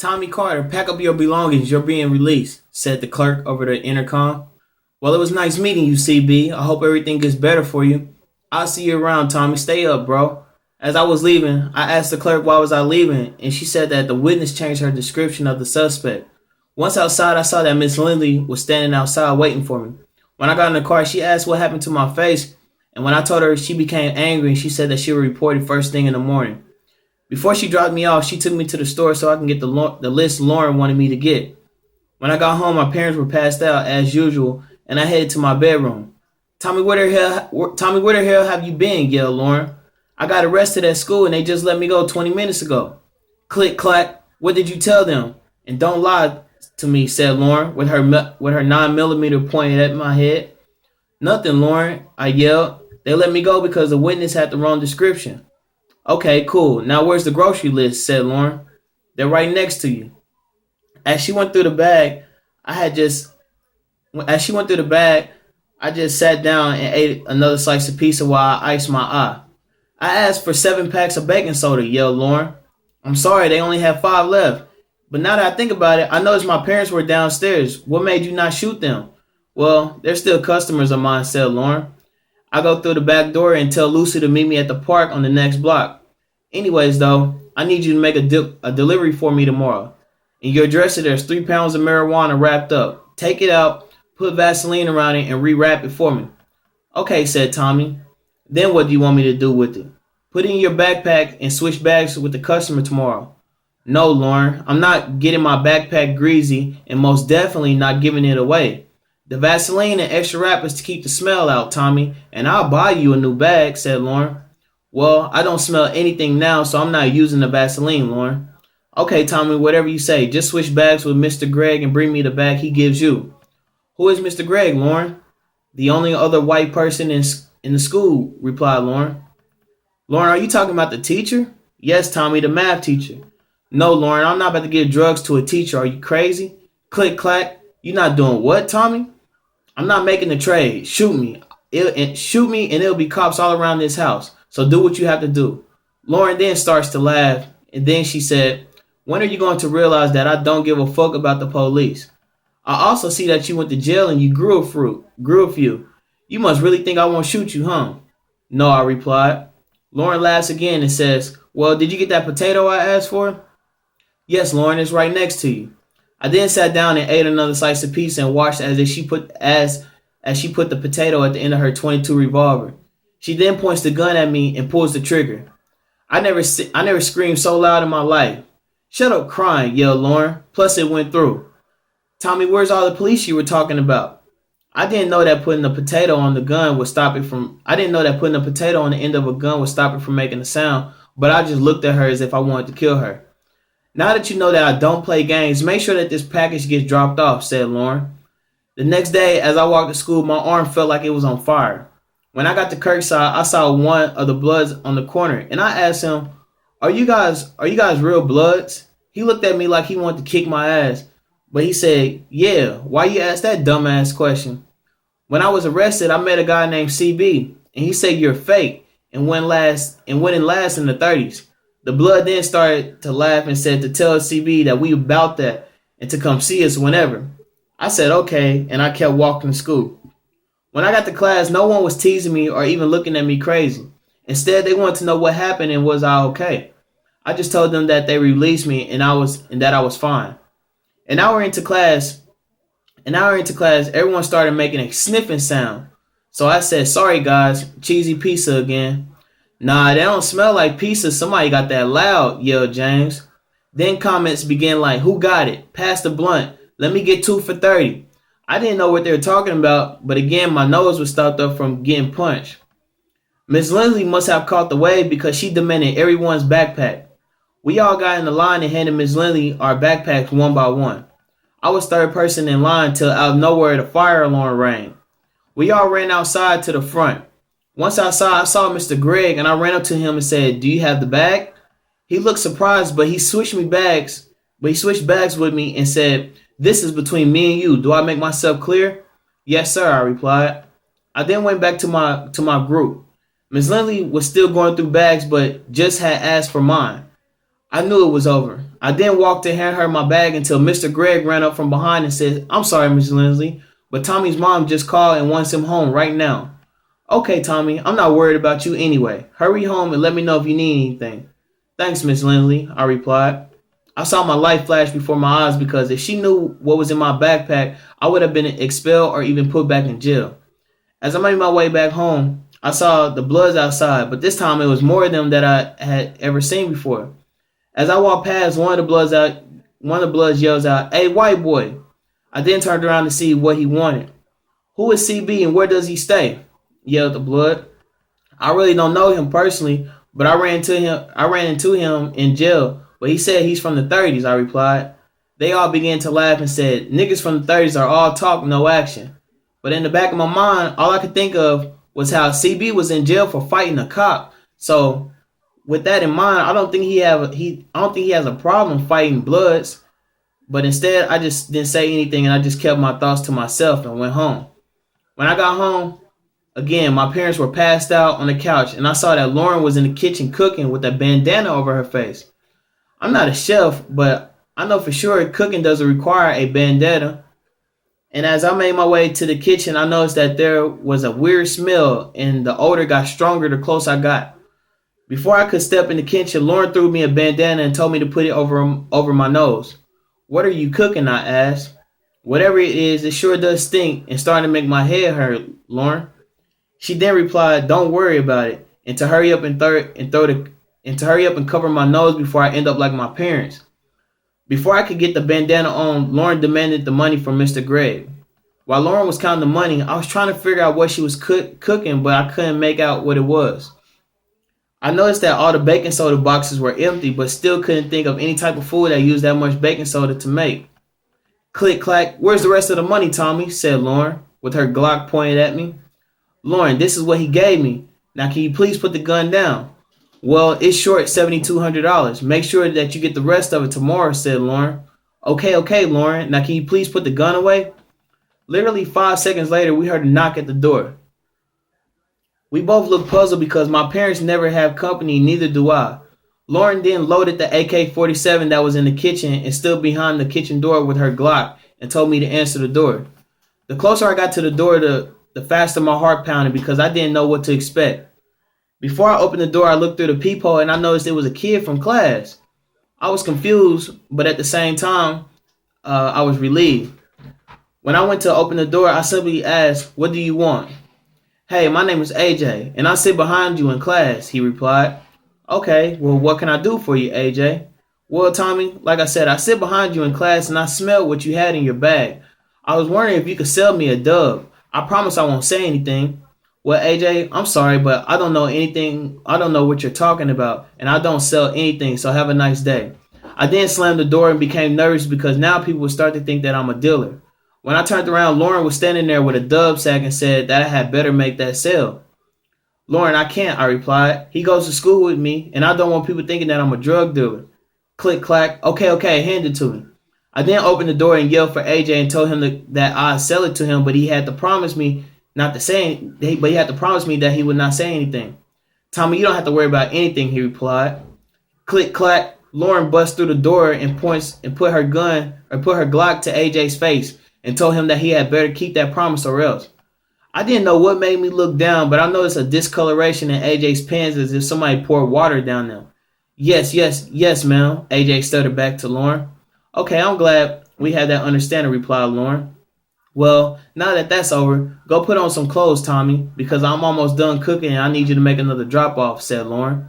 Tommy Carter, pack up your belongings. You're being released, said the clerk over the intercom. Well, it was nice meeting you, CB. I hope everything gets better for you. I'll see you around, Tommy. Stay up, bro. As I was leaving, I asked the clerk why was I leaving, and she said that the witness changed her description of the suspect. Once outside, I saw that Miss Lindley was standing outside waiting for me. When I got in the car, she asked what happened to my face, and when I told her, she became angry and she said that she would report it first thing in the morning. Before she dropped me off, she took me to the store so I can get the list Lauren wanted me to get. When I got home, my parents were passed out as usual, and I headed to my bedroom. Tommy, where the hell have you been? Yelled Lauren. I got arrested at school and they just let me go 20 minutes ago. Click clack. What did you tell them? And don't lie to me, said Lauren with her 9mm pointed at my head. Nothing, Lauren, I yelled. They let me go because the witness had the wrong description. Okay, cool. Now where's the grocery list? Said Lauren. They're right next to you. As she went through the bag, I just sat down and ate another slice of pizza while I iced my eye. I asked for 7 packs of baking soda, yelled Lauren. I'm sorry, they only have 5 left. But now that I think about it, I noticed my parents were downstairs. What made you not shoot them? Well, they're still customers of mine, said Lauren. I go through the back door and tell Lucy to meet me at the park on the next block. Anyways, though, I need you to make a delivery for me tomorrow. In your dresser, there's 3 pounds of marijuana wrapped up. Take it out, put Vaseline around it, and rewrap it for me. Okay, said Tommy. Then what do you want me to do with it? Put it in your backpack and switch bags with the customer tomorrow. No, Lauren, I'm not getting my backpack greasy and most definitely not giving it away. The Vaseline and extra wrap is to keep the smell out, Tommy, and I'll buy you a new bag, said Lauren. Well, I don't smell anything now, so I'm not using the Vaseline, Lauren. Okay, Tommy, whatever you say. Just switch bags with Mr. Gregg and bring me the bag he gives you. Who is Mr. Gregg, Lauren? The only other white person in the school, replied Lauren. Lauren, are you talking about the teacher? Yes, Tommy, the math teacher. No, Lauren, I'm not about to give drugs to a teacher. Are you crazy? Click, clack. You not doing what, Tommy? I'm not making the trade. Shoot me. Shoot me and it'll be cops all around this house. So do what you have to do. Lauren then starts to laugh. And then she said, when are you going to realize that I don't give a fuck about the police? I also see that you went to jail and you grew a few. You must really think I won't shoot you, huh? No, I replied. Lauren laughs again and says, well, did you get that potato I asked for? Yes, Lauren, it's right next to you. I then sat down and ate another slice of pizza and watched as she put the potato at the end of her .22 revolver. She then points the gun at me and pulls the trigger. I never screamed so loud in my life. Shut up crying, yelled Lauren. Plus it went through. Tommy, where's all the police you were talking about? I didn't know that putting the potato on the gun would stop it from. I didn't know that putting a potato on the end of a gun would stop it from making a sound. But I just looked at her as if I wanted to kill her. Now that you know that I don't play games, make sure that this package gets dropped off, said Lauren. The next day, as I walked to school, my arm felt like it was on fire. When I got to Kirkside, I saw one of the Bloods on the corner, and I asked him, Are you guys real Bloods? He looked at me like he wanted to kick my ass, but he said, yeah, why you ask that dumbass question? When I was arrested, I met a guy named CB, and he said you're fake and went in last in the 30s. The Blood then started to laugh and said to tell CB that we about that and to come see us whenever. I said okay, and I kept walking to school. When I got to class, no one was teasing me or even looking at me crazy. Instead, they wanted to know what happened and was I okay. I just told them that they released me and that I was fine. An hour into class, everyone started making a sniffing sound. So I said, sorry guys, cheesy pizza again. Nah, they don't smell like pizza. Somebody got that loud, yelled James. Then comments began like, who got it? Pass the blunt. Let me get 2 for 30. I didn't know what they were talking about, but again, my nose was stopped up from getting punched. Miss Lindley must have caught the wave because she demanded everyone's backpack. We all got in the line and handed Miss Lindley our backpacks one by one. I was third person in line till out of nowhere the fire alarm rang. We all ran outside to the front. Once outside, I saw Mr. Gregg and I ran up to him and said, do you have the bag? He looked surprised, but he switched bags with me and said, this is between me and you. Do I make myself clear? Yes, sir, I replied. I then went back to my group. Ms. Lindley was still going through bags, but just had asked for mine. I knew it was over. I then walked to hand her my bag until Mr. Gregg ran up from behind and said, "I'm sorry, Miss Lindsley, but Tommy's mom just called and wants him home right now." "Okay, Tommy, I'm not worried about you anyway. Hurry home and let me know if you need anything." "Thanks, Miss Lindsley," I replied. I saw my life flash before my eyes because if she knew what was in my backpack, I would have been expelled or even put back in jail. As I made my way back home, I saw the Bloods outside, but this time it was more of them that I had ever seen before. As I walked past, one of the Bloods yells out, "Hey, white boy." I then turned around to see what he wanted. "Who is CB and where does he stay?" yelled the Blood. "I really don't know him personally, but I ran into him in jail, but he said he's from the 30s, I replied. They all began to laugh and said, "Niggas from the 30s are all talk, no action." But in the back of my mind, all I could think of was how CB was in jail for fighting a cop. So with that in mind, I don't think he has a problem fighting Bloods. But instead, I just didn't say anything and I just kept my thoughts to myself and went home. When I got home, again, my parents were passed out on the couch and I saw that Lauren was in the kitchen cooking with a bandana over her face. I'm not a chef, but I know for sure cooking doesn't require a bandana. And as I made my way to the kitchen, I noticed that there was a weird smell and the odor got stronger the closer I got. Before I could step in the kitchen, Lauren threw me a bandana and told me to put it over my nose. "What are you cooking?" I asked. "Whatever it is, it sure does stink and starting to make my head hurt, Lauren." She then replied, "Don't worry about it, and to hurry up and cover my nose before I end up like my parents." Before I could get the bandana on, Lauren demanded the money from Mr. Gregg. While Lauren was counting the money, I was trying to figure out what she was cooking, but I couldn't make out what it was. I noticed that all the baking soda boxes were empty, but still couldn't think of any type of food that used that much baking soda to make. "Click clack, where's the rest of the money, Tommy?" said Lauren, with her Glock pointed at me. "Lauren, this is what he gave me. Now can you please put the gun down?" "Well, it's short $7,200. Make sure that you get the rest of it tomorrow," said Lauren. Okay, Lauren. Now can you please put the gun away?" Literally 5 seconds later, we heard a knock at the door. We both looked puzzled because my parents never have company, neither do I. Lauren then loaded the AK-47 that was in the kitchen and stood behind the kitchen door with her Glock and told me to answer the door. The closer I got to the door, the faster my heart pounded because I didn't know what to expect. Before I opened the door, I looked through the peephole and I noticed it was a kid from class. I was confused, but at the same time, I was relieved. When I went to open the door, I simply asked, "What do you want?" "Hey, my name is AJ, and I sit behind you in class," he replied. "Okay, well, what can I do for you, AJ?" "Well, Tommy, like I said, I sit behind you in class and I smelled what you had in your bag. I was wondering if you could sell me a dub. I promise I won't say anything." "Well, AJ, I'm sorry, but I don't know anything. I don't know what you're talking about, and I don't sell anything, so have a nice day." I then slammed the door and became nervous because now people would start to think that I'm a dealer. When I turned around, Lauren was standing there with a dub sack and said that I had better make that sale. "Lauren, I can't," I replied. "He goes to school with me, and I don't want people thinking that I'm a drug dealer." Click, clack. Okay, hand it to me. I then opened the door and yelled for AJ and told him that I'd sell it to him, but he had to promise me that he would not say anything. "Tommy, you don't have to worry about anything," he replied. Click, clack. Lauren busts through the door and put her Glock to AJ's face and told him that he had better keep that promise or else. I didn't know what made me look down, but I noticed a discoloration in AJ's pants as if somebody poured water down them. Yes, ma'am," AJ stuttered back to Lauren. "Okay, I'm glad we had that understanding," replied Lauren. "Well, now that that's over, go put on some clothes, Tommy, because I'm almost done cooking and I need you to make another drop-off," said Lauren.